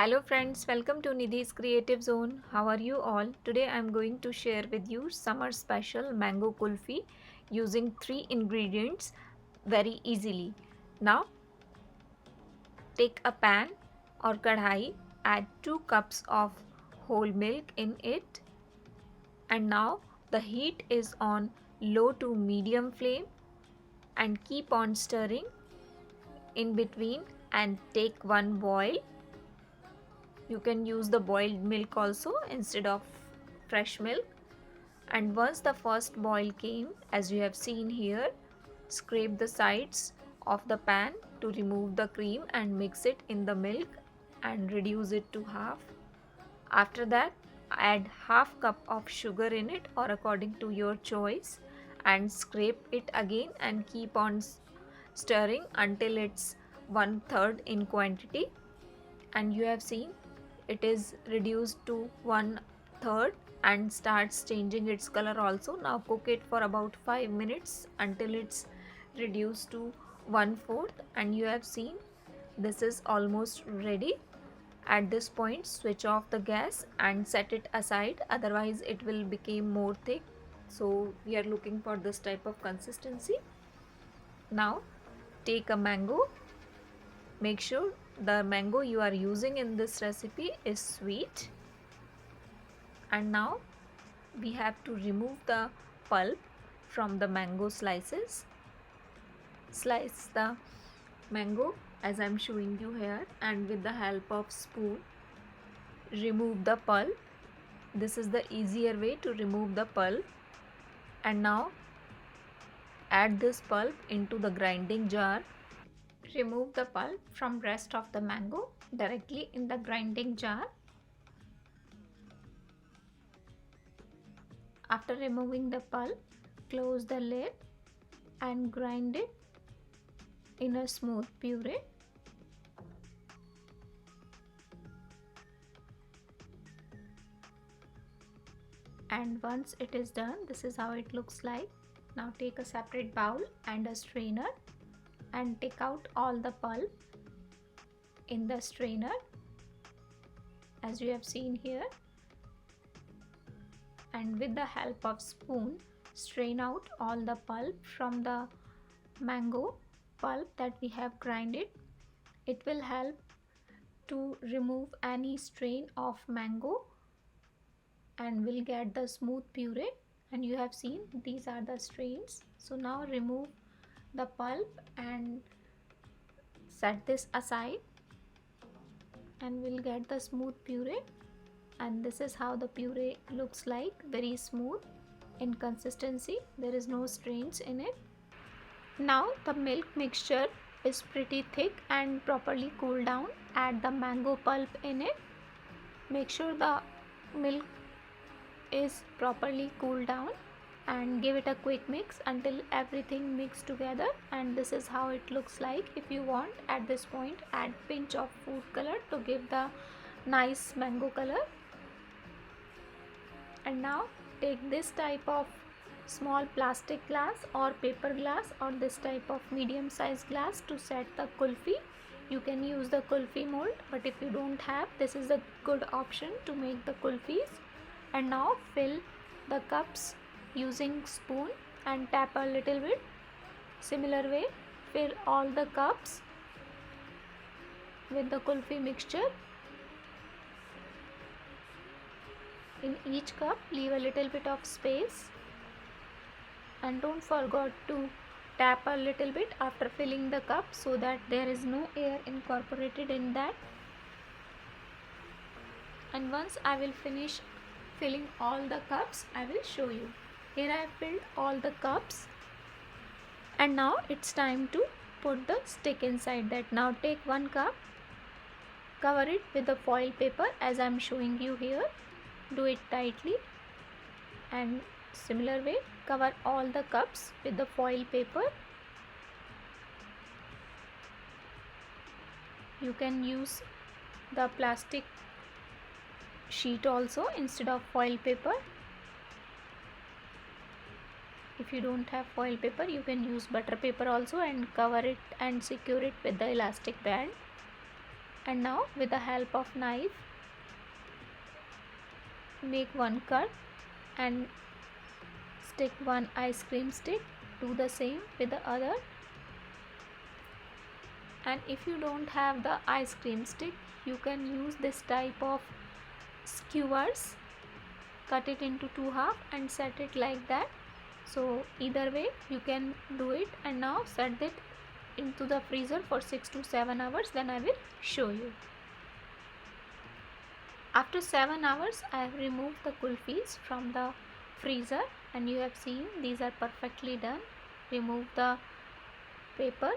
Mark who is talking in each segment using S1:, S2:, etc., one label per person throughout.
S1: Hello friends, welcome to Nidhi's Creative Zone. How are you all? Today I am going to share with you summer special mango kulfi using 3 ingredients very easily. Now take a pan or kadhai, add 2 cups of whole milk in it, and now the heat is on low to medium flame and keep on stirring in between and take one boil. You can use the boiled milk also instead of fresh milk. And once the first boil came, as you have seen here, scrape the sides of the pan to remove the cream and mix it in the milk and reduce it to half. After that, add half cup of sugar in it or according to your choice and scrape it again and keep on stirring until it's 1/3 in quantity. And you have seen it is reduced to 1/3 and starts changing its color also. Now cook it for about 5 minutes until it's reduced to 1/4, and you have seen this is almost ready. At this point switch off the gas and set it aside, otherwise it will become more thick. So we are looking for this type of consistency. Now take a mango. Make sure the mango you are using in this recipe is sweet. And now we have to remove the pulp from the mango slices. Slice the mango as I am showing you here, and with the help of spoon remove the pulp. This is the easier way to remove the pulp. And now add this pulp into the grinding jar. Remove the pulp from rest of the mango directly in the grinding jar. After removing the pulp, close the lid and grind it in a smooth puree. And once it is done, this is how it looks like. Now take a separate bowl and a strainer and take out all the pulp in the strainer as you have seen here, and with the help of spoon strain out all the pulp from the mango pulp that we have grinded. It will help to remove any strain of mango and will get the smooth puree. And you have seen these are the strains. So now remove the pulp and set this aside and we'll get the smooth puree. And this is how the puree looks like, very smooth in consistency. There is no strains in it. Now the milk mixture is pretty thick and properly cooled down. Add the mango pulp in it. Make sure the milk is properly cooled down and give it a quick mix until everything mixed together. And this is how it looks like. If you want, at this point add pinch of food color to give the nice mango color. And now take this type of small plastic glass or paper glass or this type of medium size glass to set the kulfi. You can use the kulfi mold, but if you don't have, this is a good option to make the kulfis. And now fill the cups using spoon and tap a little bit. Similar way, fill all the cups with the kulfi mixture. In each cup leave a little bit of space, and don't forget to tap a little bit after filling the cup so that there is no air incorporated in that. And once I will finish filling all the cups, I will show you. Here I have filled all the cups, and now it's time to put the stick inside that. Now take one cup, cover it with the foil paper as I am showing you here. Do it tightly, and similar way cover all the cups with the foil paper. You can use the plastic sheet also instead of foil paper. If you don't have foil paper, you can use butter paper also and cover it and secure it with the elastic band. And now with the help of knife, make one cut and stick one ice cream stick. Do the same with the other. And if you don't have the ice cream stick, you can use this type of skewers. Cut it into two half and set it like that. So either way you can do it. And now set it into the freezer for 6 to 7 hours. Then I will show you. After 7 hours I have removed the kulfis from the freezer, and you have seen these are perfectly done. Remove the paper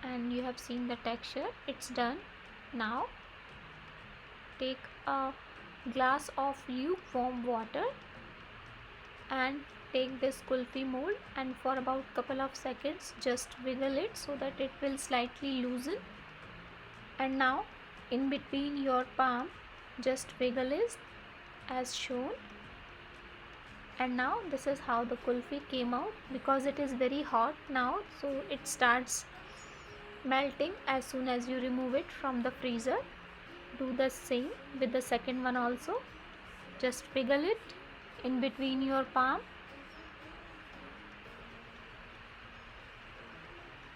S1: and you have seen the texture. It's done. Now take a glass of lukewarm water and take this kulfi mold, and for about couple of seconds just wiggle it so that it will slightly loosen. And now in between your palm just wiggle it as shown. And now this is how the kulfi came out. Because it is very hot now, so it starts melting as soon as you remove it from the freezer. Do the same with the second one also. Just wiggle it in between your palm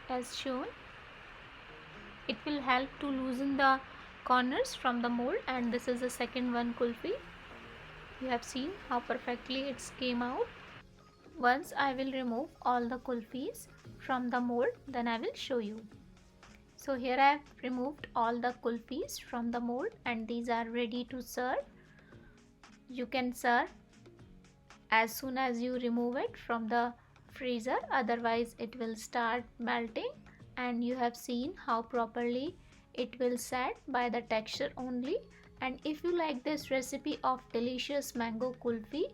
S1: as shown. It will help to loosen the corners from the mold. And this is the second one kulfi. You have seen how perfectly it's came out. Once I will remove all the kulfis from the mold, then I will show you. So here I have removed all the kulfis from the mold and these are ready to serve. You can serve as soon as you remove it from the freezer, otherwise it will start melting. And you have seen how properly it will set by the texture only. And if you like this recipe of delicious mango kulfi,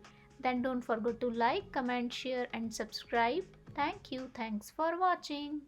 S1: then don't forget to like, comment, share and subscribe. Thank you. Thanks for watching.